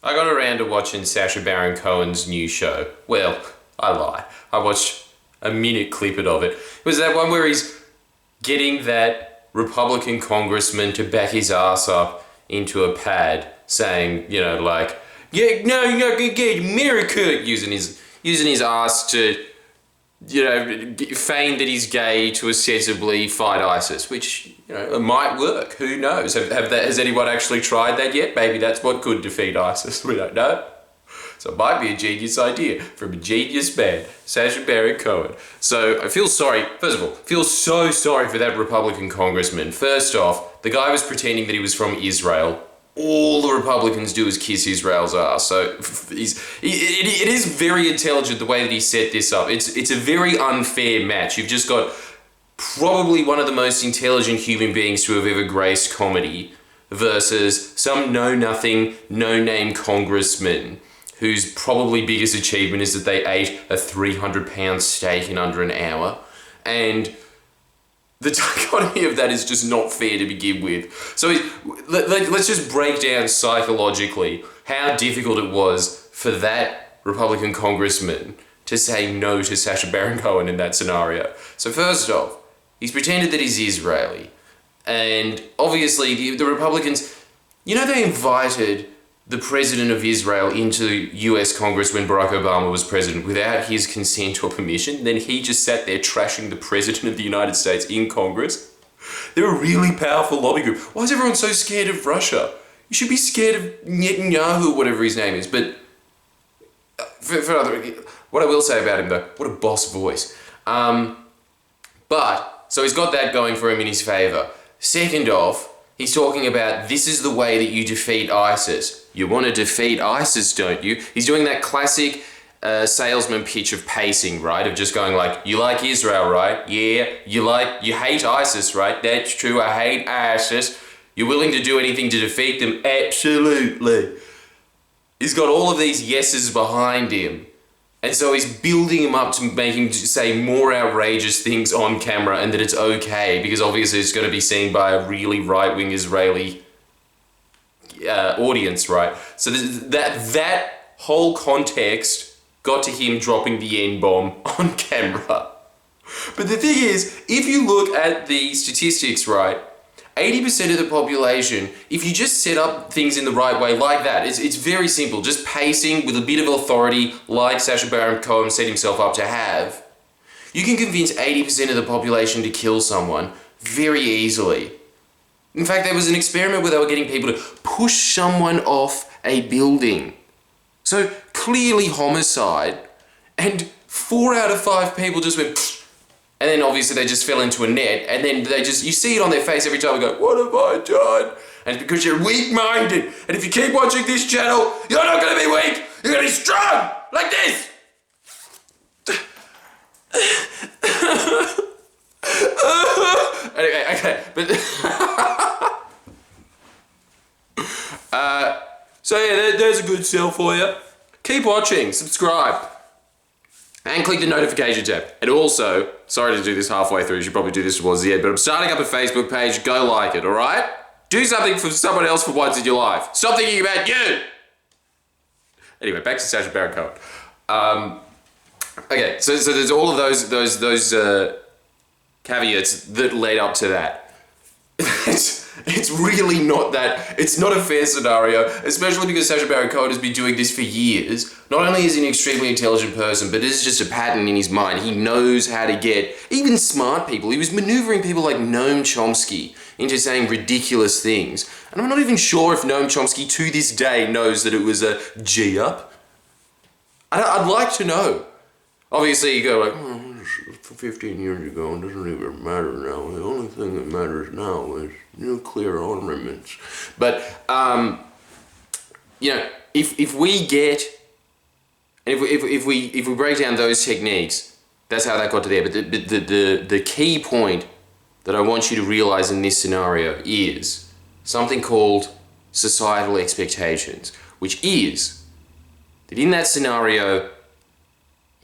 I got around to watching Sacha Baron Cohen's new show. Well, I lie. I watched a minute clip of it. It was that one where he's getting that Republican congressman to back his ass up into a pad, saying, yeah, no, you're not gonna get America, using his ass to, feign that he's gay to ostensibly fight ISIS, which, it might work. Who knows? Has anyone actually tried that yet? Maybe that's what could defeat ISIS. We don't know. So it might be a genius idea from a genius man, Sacha Baron Cohen. So I feel sorry, first of all, feel so sorry for that Republican congressman. First off, the guy was pretending that he was from Israel. All the Republicans do is kiss Israel's ass. So it is very intelligent the way that he set this up. It's a very unfair match. You've just got probably one of the most intelligent human beings to have ever graced comedy versus some know-nothing, no-name congressman whose probably biggest achievement is that they ate a 300-pound steak in under an hour. And the dichotomy of that is just not fair to begin with. So let's just break down psychologically how difficult it was for that Republican congressman to say no to Sacha Baron Cohen in that scenario. So first off, he's pretended that he's Israeli. And obviously the Republicans, they invited the president of Israel into US Congress when Barack Obama was president without his consent or permission. Then he just sat there trashing the president of the United States in Congress. They're a really powerful lobby group. Why is everyone so scared of Russia? You should be scared of Netanyahu, whatever his name is. But what I will say about him though, what a boss voice. So he's got that going for him in his favor. Second off, he's talking about this is the way that you defeat ISIS. You want to defeat ISIS, don't you? He's doing that classic salesman pitch of pacing, right? Of just going like, you like Israel, right? Yeah. You hate ISIS, right? That's true. I hate ISIS. You're willing to do anything to defeat them? Absolutely. He's got all of these yeses behind him. And so he's building him up to make him say more outrageous things on camera and that it's okay because obviously it's going to be seen by a really right-wing Israeli audience, right? So that whole context got to him dropping the N-bomb on camera. But the thing is, if you look at the statistics, right, 80% of the population, if you just set up things in the right way like that, it's very simple, just pacing with a bit of authority like Sacha Baron Cohen set himself up to have, you can convince 80% of the population to kill someone very easily. In fact, there was an experiment where they were getting people to push someone off a building. So clearly homicide, and 4 out of 5 people just went pfft. And then obviously they just fell into a net, and then you see it on their face every time and go, what have I done? And it's because you're weak-minded, and if you keep watching this channel, you're not going to be weak, you're going to be strong, like this! Anyway, okay, but... so yeah, there's a good sell for you. Keep watching, subscribe. And click the notification tab. And also, sorry to do this halfway through, you should probably do this towards the end, but I'm starting up a Facebook page, go like it, alright? Do something for someone else for once in your life. Stop thinking about you! Anyway, back to Sacha Baron Cohen. Okay, so there's all of those caveats that led up to that. It's really not that, it's not a fair scenario, especially because Sacha Baron Cohen has been doing this for years. Not only is he an extremely intelligent person, but it is just a pattern in his mind. He knows how to get even smart people. He was maneuvering people like Noam Chomsky into saying ridiculous things. And I'm not even sure if Noam Chomsky to this day knows that it was a G-up. I'd like to know. Obviously you go like, 15 years ago, it doesn't even matter now. The only thing that matters now is nuclear armaments. But, if we get, if we break down those techniques, that's how that got to there. But the key point that I want you to realize in this scenario is something called societal expectations, which is that in that scenario,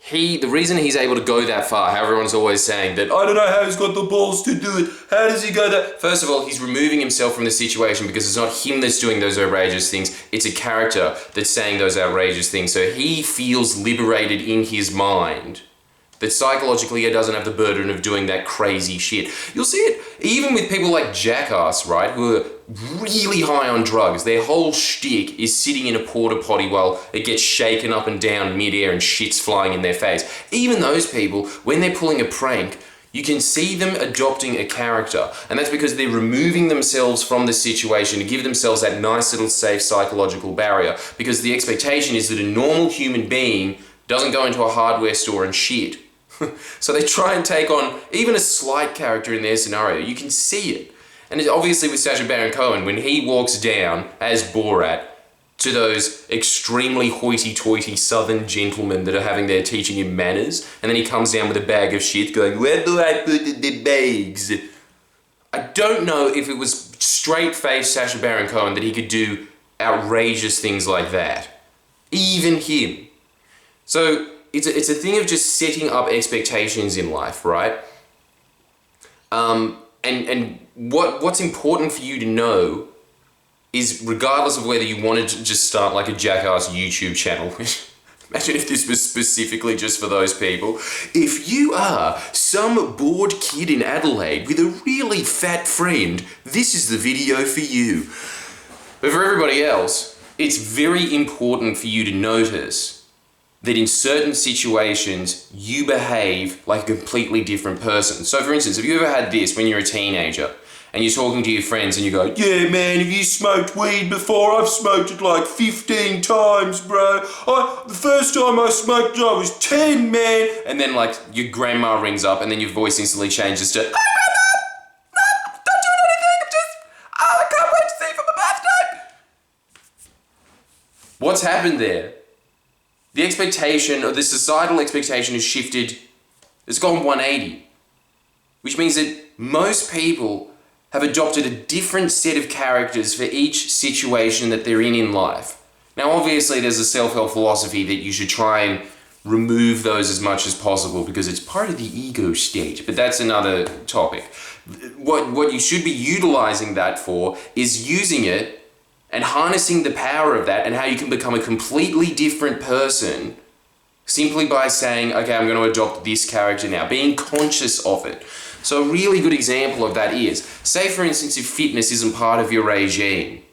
the reason he's able to go that far, how everyone's always saying that, I don't know how he's got the balls to do it, how does he go that? First of all, he's removing himself from the situation because it's not him that's doing those outrageous things, it's a character that's saying those outrageous things. So he feels liberated in his mind that psychologically he doesn't have the burden of doing that crazy shit. You'll see it even with people like Jackass, right, who are really high on drugs. Their whole shtick is sitting in a porta potty while it gets shaken up and down midair and shit's flying in their face. Even those people, when they're pulling a prank, you can see them adopting a character, and that's because they're removing themselves from the situation to give themselves that nice little safe psychological barrier, because the expectation is that a normal human being doesn't go into a hardware store and shit. So they try and take on even a slight character in their scenario. You can see it. And it's obviously with Sacha Baron Cohen, when he walks down as Borat to those extremely hoity-toity southern gentlemen that are having their teaching him manners, and then he comes down with a bag of shit going, where do I put the bags? I don't know if it was straight-faced Sacha Baron Cohen that he could do outrageous things like that. Even him. So it's a thing of just setting up expectations in life, right? And what's important for you to know is, regardless of whether you wanted to just start like a Jackass YouTube channel, imagine if this was specifically just for those people. If you are some bored kid in Adelaide with a really fat friend, this is the video for you. But for everybody else, it's very important for you to notice that in certain situations, you behave like a completely different person. So for instance, have you ever had this when you're a teenager and you're talking to your friends and you go, yeah man, have you smoked weed before? I've smoked it like 15 times, bro. The first time I smoked it, I was 10, man. And then like your grandma rings up and then your voice instantly changes to, hey grandma, not doing anything, I'm just, I can't wait to see you for my birthday. What's happened there? The expectation, or the societal expectation, has shifted, it's gone 180. Which means that most people have adopted a different set of characters for each situation that they're in life. Now obviously there's a self-help philosophy that you should try and remove those as much as possible because it's part of the ego state, but that's another topic. What you should be utilizing that for is using it and harnessing the power of that and how you can become a completely different person simply by saying, okay, I'm going to adopt this character now, being conscious of it. So a really good example of that is, say for instance, if fitness isn't part of your regime,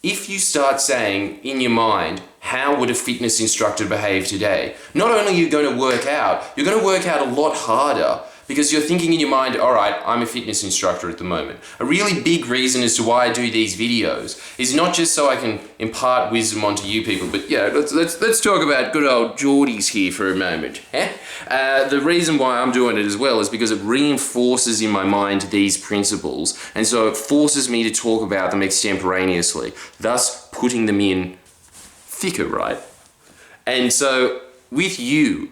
if you start saying in your mind, how would a fitness instructor behave today? Not only are you going to work out, you're going to work out a lot harder because you're thinking in your mind, all right, I'm a fitness instructor at the moment. A really big reason as to why I do these videos is not just so I can impart wisdom onto you people, but yeah, let's talk about good old Geordies here for a moment. The reason why I'm doing it as well is because it reinforces in my mind these principles, and so it forces me to talk about them extemporaneously, thus putting them in thicker, right? And so with you,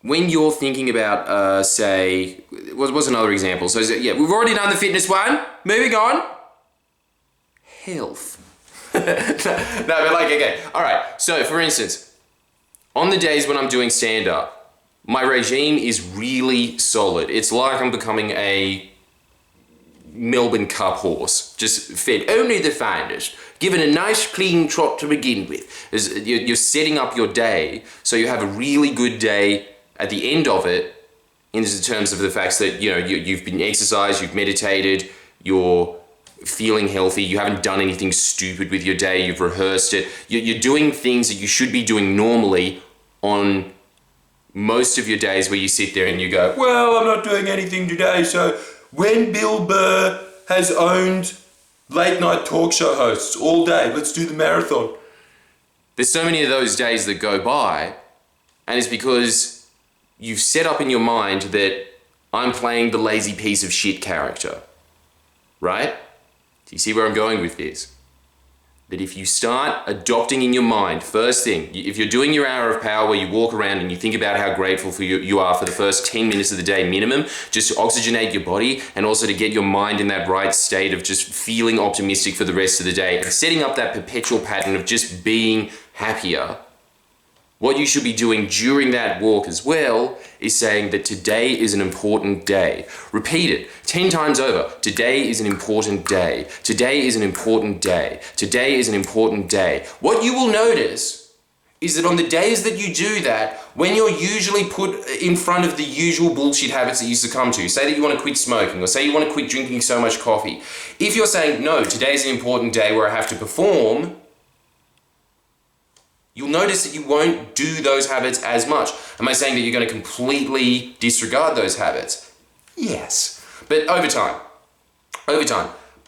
when you're thinking about, say, what's another example? So, yeah, we've already done the fitness one. Moving on. Health. No, but like, okay. All right. So, for instance, on the days when I'm doing stand-up, my regime is really solid. It's like I'm becoming a Melbourne Cup horse, just fed only the finest, given a nice clean trot to begin with. You're setting up your day so you have a really good day at the end of it, in terms of the fact that you've been exercised, you've meditated, you're feeling healthy, you haven't done anything stupid with your day, you've rehearsed it, you're doing things that you should be doing normally on most of your days, where you sit there and you go, well, I'm not doing anything today, so when Bill Burr has owned late night talk show hosts all day, let's do the marathon. There's so many of those days that go by, and it's because you've set up in your mind that I'm playing the lazy piece of shit character, right? Do you see where I'm going with this? That if you start adopting in your mind, first thing, if you're doing your hour of power where you walk around and you think about how grateful you are for the first 10 minutes of the day minimum, just to oxygenate your body and also to get your mind in that right state of just feeling optimistic for the rest of the day and setting up that perpetual pattern of just being happier, What you should be doing during that walk as well is saying that today is an important day. Repeat it 10 times over. Today is an important day. Today is an important day. Today is an important day. What you will notice is that on the days that you do that, when you're usually put in front of the usual bullshit habits that you succumb to, say that you want to quit smoking, or say you want to quit drinking so much coffee, if you're saying, no, today's an important day where I have to perform, you'll notice that you won't do those habits as much. Am I saying that you're going to completely disregard those habits? Yes. But over time.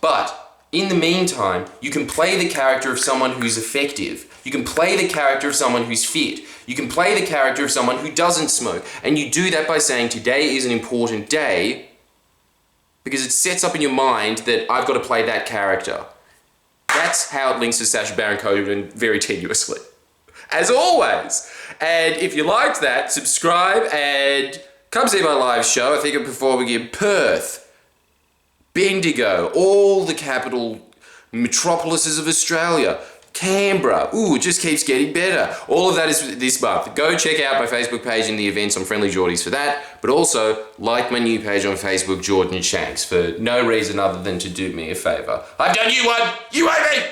But in the meantime, you can play the character of someone who's effective. You can play the character of someone who's fit. You can play the character of someone who doesn't smoke. And you do that by saying today is an important day, because it sets up in your mind that I've got to play that character. That's how it links to Sacha Baron Cohen very tenuously. As always. And if you liked that, subscribe and come see my live show. I think I'm performing in Perth, Bendigo, all the capital metropolises of Australia, Canberra. Ooh, it just keeps getting better. All of that is this month. Go check out my Facebook page and the events on Friendly Geordies for that, but also like my new page on Facebook, Jordan Shanks, for no reason other than to do me a favour. I've done you one, you owe me!